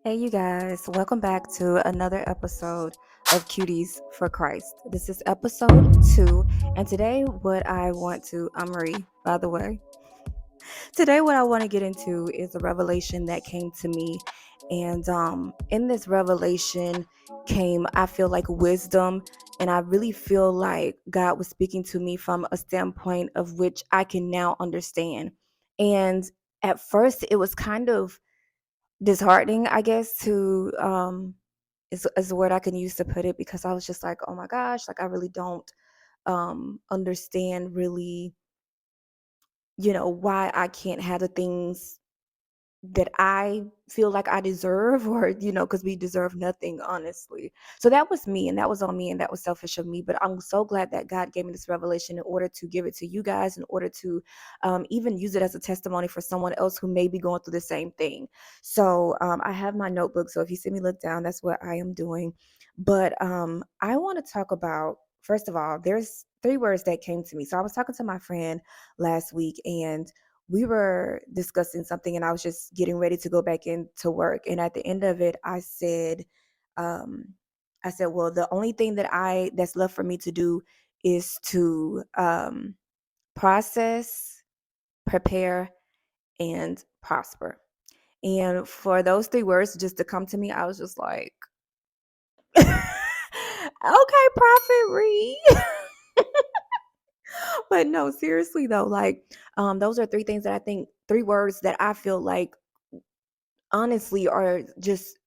Hey, you guys, welcome back to another episode of Cuties for Christ. This is episode 2, and today, what I want to, I'm Marie, by the way. Today, what I want to get into is a revelation that came to me, and in this revelation came, I feel like, wisdom, and I really feel like God was speaking to me from a standpoint of which I can now understand. And at first, it was kind of disheartening, I guess, to is a word I can use to put it, because I was just like, oh my gosh, like I really don't understand really, why I can't have the things that I feel like I deserve, or, because we deserve nothing, honestly. So that was me, and that was on me, and that was selfish of me. But I'm so glad that God gave me this revelation in order to give it to you guys, in order to even use it as a testimony for someone else who may be going through the same thing. So I have my notebook. So if you see me look down, that's what I am doing. But I want to talk about, first of all, there's 3 words that came to me. So I was talking to my friend last week, and we were discussing something, and I was just getting ready to go back into work. And at the end of it, um, well, the only thing that's left for me to do is to process, prepare, and prosper. And for those 3 words just to come to me, I was just like, okay, Prophet Reed. But no, seriously though, like, those are 3 things that I think, 3 words that I feel like honestly are just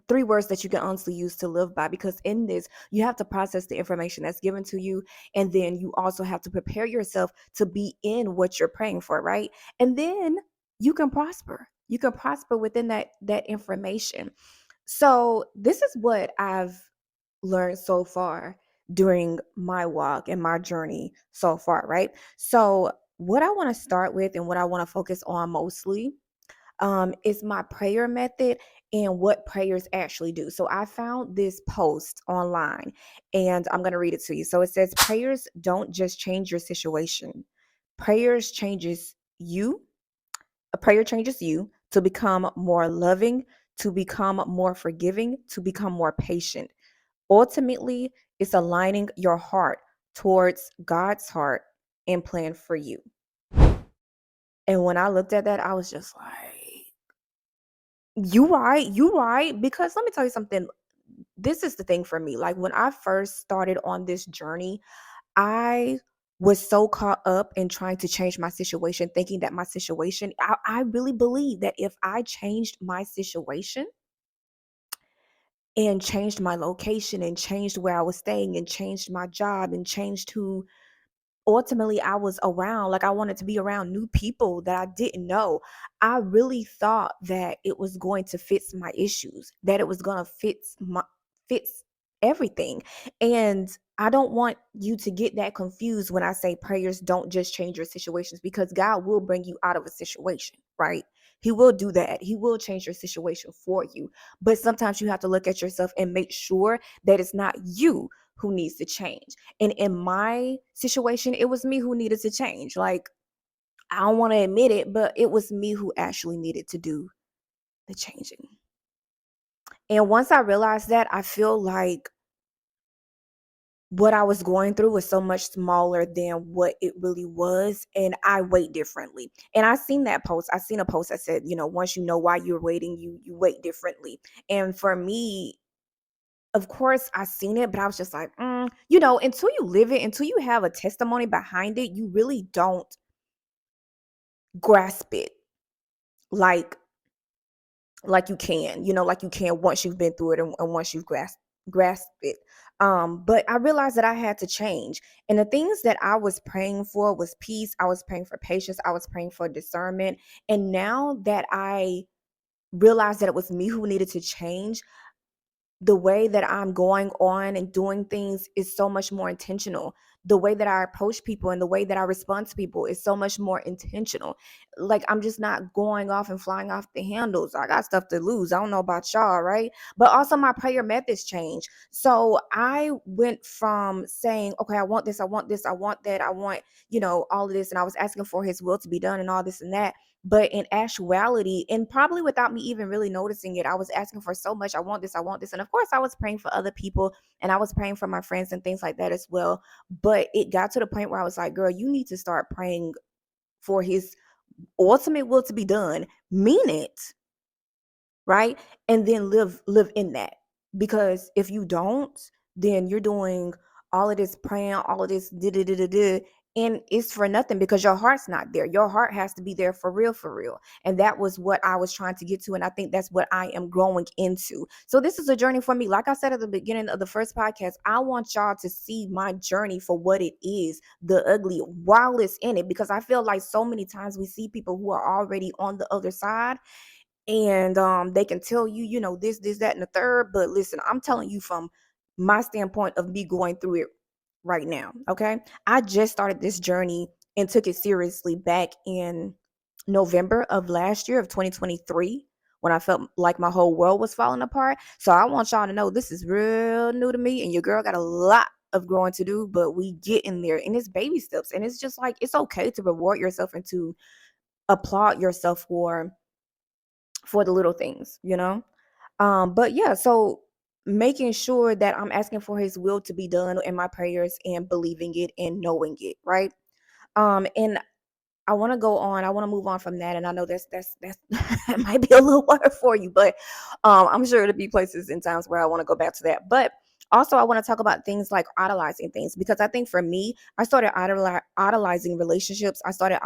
3 words that you can honestly use to live by, because in this you have to process the information that's given to you, and then you also have to prepare yourself to be in what you're praying for, right? And then you can prosper within that information. So this is what I've learned so far during my walk and my journey so far, right? So what I want to start with, and what I want to focus on mostly, is my prayer method and what prayers actually do. So I found this post online, and I'm going to read it to you. So it says, prayers don't just change your situation. Prayers changes you. A prayer changes you to become more loving, to become more forgiving, to become more patient. Ultimately, it's aligning your heart towards God's heart and plan for you. And when I looked at that, I was just like, you right. Because let me tell you something. This is the thing for me. Like, when I first started on this journey, I was so caught up in trying to change my situation, thinking that my situation, I really believe that if I changed my situation and changed my location and changed where I was staying and changed my job and changed who ultimately I was around, like I wanted to be around new people that I didn't know. I really thought that it was going to fix my issues, that it was going to fix everything. And I don't want you to get that confused when I say prayers don't just change your situations, because God will bring you out of a situation, right? He will do that. He will change your situation for you. But sometimes you have to look at yourself and make sure that it's not you who needs to change. And in my situation, it was me who needed to change. Like, I don't want to admit it, but it was me who actually needed to do the changing. And once I realized that, I feel like what I was going through was so much smaller than what it really was. And I wait differently. And I seen a post that said, once you know why you're waiting, you wait differently. And for me, of course, I seen it, but I was just like, until you live it, until you have a testimony behind it, you really don't grasp it like you can, like you can once you've been through it, and once you've grasped it. But I realized that I had to change. And the things that I was praying for was peace. I was praying for patience. I was praying for discernment. And now that I realized that it was me who needed to change, the way that I'm going on and doing things is so much more intentional. The way that I approach people and the way that I respond to people is so much more intentional. Like, I'm just not going off and flying off the handles. I got stuff to lose. I don't know about y'all, right? But also my prayer methods change. So I went from saying, okay, I want this, I want this, I want that, I want, all of this. And I was asking for his will to be done and all this and that. But in actuality, and probably without me even really noticing it, I was asking for so much. I want this, I want this. And of course, I was praying for other people and I was praying for my friends and things like that as well. But it got to the point where I was like, girl, you need to start praying for his ultimate will to be done. Mean it, right? And then live in that. Because if you don't, then you're doing all of this praying, all of this and it's for nothing because your heart's not there. Your heart has to be there for real, for real. And that was what I was trying to get to. And I think that's what I am growing into. So this is a journey for me. Like I said at the beginning of the first podcast, I want y'all to see my journey for what it is, the ugly, while it's in it, because I feel like so many times we see people who are already on the other side and they can tell you, this, that, and the third. But listen, I'm telling you from my standpoint of me going through it right now. Okay, I just started this journey and took it seriously back in November of last year of 2023 when I felt like my whole world was falling apart. So I want y'all to know this is real new to me, and your girl got a lot of growing to do, but we get in there and it's baby steps. And it's just like, it's okay to reward yourself and to applaud yourself for the little things, but yeah, so making sure that I'm asking for his will to be done in my prayers and believing it and knowing it, right? And I want to go on. I want to move on from that. And I know that's that might be a little word for you, but I'm sure there'll be places and times where I want to go back to that. But also, I want to talk about things like idolizing things, because I think for me, I started idolizing relationships. I started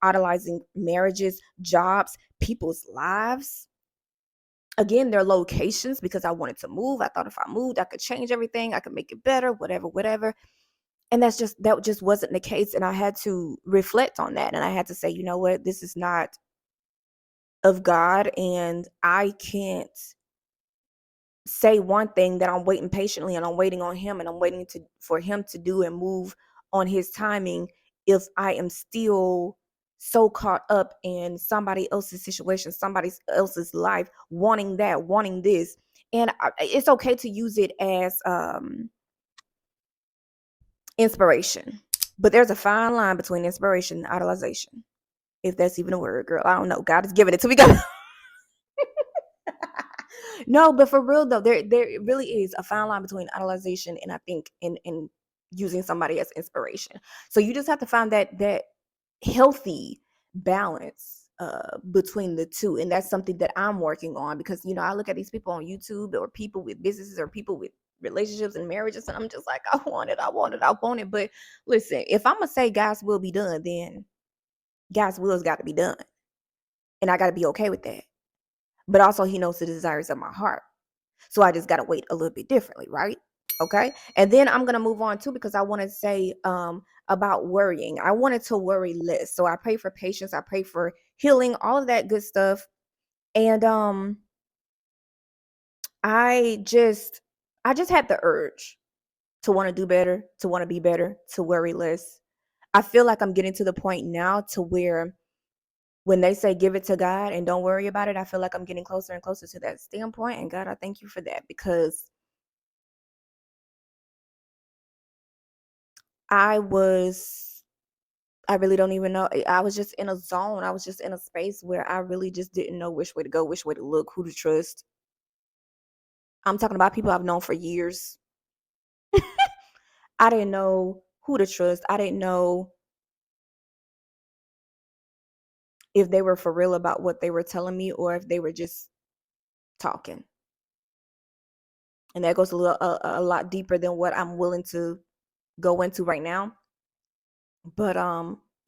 idolizing marriages, jobs, people's lives. Again, their locations, because I wanted to move. I thought if I moved, I could change everything. I could make it better, whatever, whatever. And that just wasn't the case. And I had to reflect on that. And I had to say, you know what, this is not of God. And I can't say one thing that I'm waiting patiently and I'm waiting on him and I'm waiting for him to do and move on his timing if I am still so caught up in somebody else's situation, somebody else's life, wanting that, wanting this. And it's okay to use it as inspiration, but there's a fine line between inspiration and idolization, if that's even a word, girl. I don't know. God is giving it to me. No, but for real though, there really is a fine line between idolization and I think in using somebody as inspiration. So you just have to find that healthy balance between the two. And that's something that I'm working on, because I look at these people on YouTube, or people with businesses, or people with relationships and marriages, and I'm just like, I want it, I want it, I want it. But listen, if I'm gonna say God's will be done, then God's will's got to be done. And I got to be okay with that. But also, he knows the desires of my heart. So I just got to wait a little bit differently, right? Okay. And then I'm going to move on too, because I want to say about worrying. I wanted to worry less. So I pray for patience. I pray for healing, all of that good stuff. And I just had the urge to want to do better, to want to be better, to worry less. I feel like I'm getting to the point now to where when they say give it to God and don't worry about it, I feel like I'm getting closer and closer to that standpoint. And God, I thank you for that, because I was, I really don't even know. I was just in a zone. I was just in a space where I really just didn't know which way to go, which way to look, who to trust. I'm talking about people I've known for years. I didn't know who to trust. I didn't know if they were for real about what they were telling me or if they were just talking. And that goes a lot deeper than what I'm willing to go into right now. But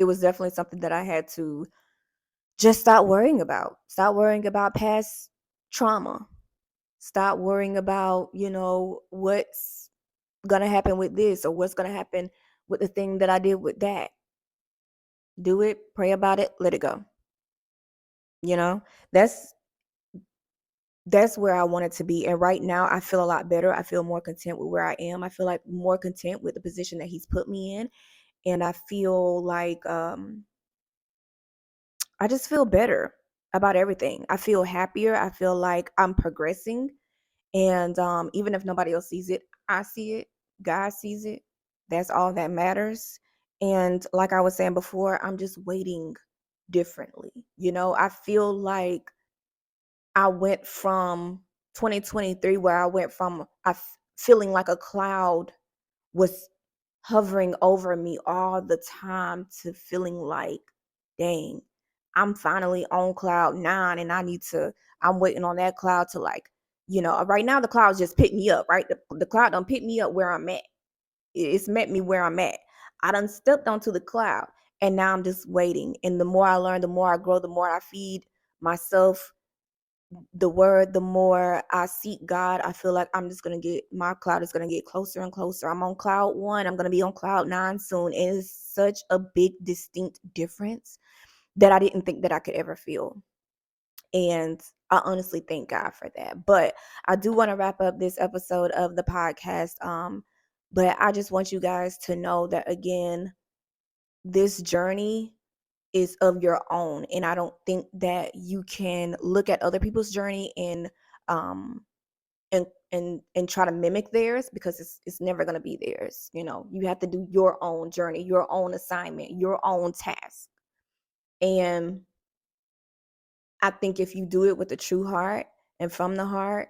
it was definitely something that I had to just stop worrying about. Stop worrying about past trauma. Stop worrying about, what's gonna happen with this, or what's gonna happen with the thing that I did with that. Do it, pray about it, let it go. You know, that's that's where I wanted to be. And right now I feel a lot better. I feel more content with where I am. I feel like more content with the position that he's put me in. And I feel like I just feel better about everything. I feel happier. I feel like I'm progressing. And even if nobody else sees it, I see it. God sees it. That's all that matters. And like I was saying before, I'm just waiting differently. I feel like I went from 2023, where I went from feeling like a cloud was hovering over me all the time, to feeling like, dang, I'm finally on cloud nine, and I'm waiting on that cloud to, like, right now the clouds just pick me up, right? The cloud don't pick me up where I'm at. It's met me where I'm at. I done stepped onto the cloud, and now I'm just waiting. And the more I learn, the more I grow, the more I feed myself the word, the more I seek God, I feel like my cloud is gonna get closer and closer. I'm on cloud one, I'm gonna be on cloud nine soon. It is such a big, distinct difference that I didn't think that I could ever feel. And I honestly thank God for that. But I do want to wrap up this episode of the podcast. But I just want you guys to know that, again, this journey is of your own, and I don't think that you can look at other people's journey um and try to mimic theirs, because it's never going to be theirs. You have to do your own journey, your own assignment, your own task. And I think if you do it with a true heart and from the heart,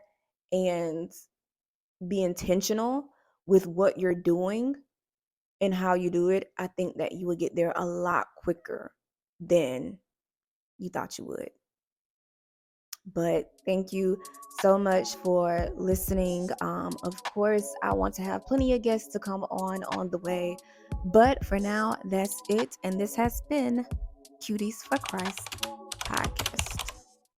and be intentional with what you're doing and how you do it, I think that you would get there a lot quicker than you thought you would. But thank you so much for listening. Of course, I want to have plenty of guests to come on the way. But for now, that's it. And this has been Cuties for Christ podcast.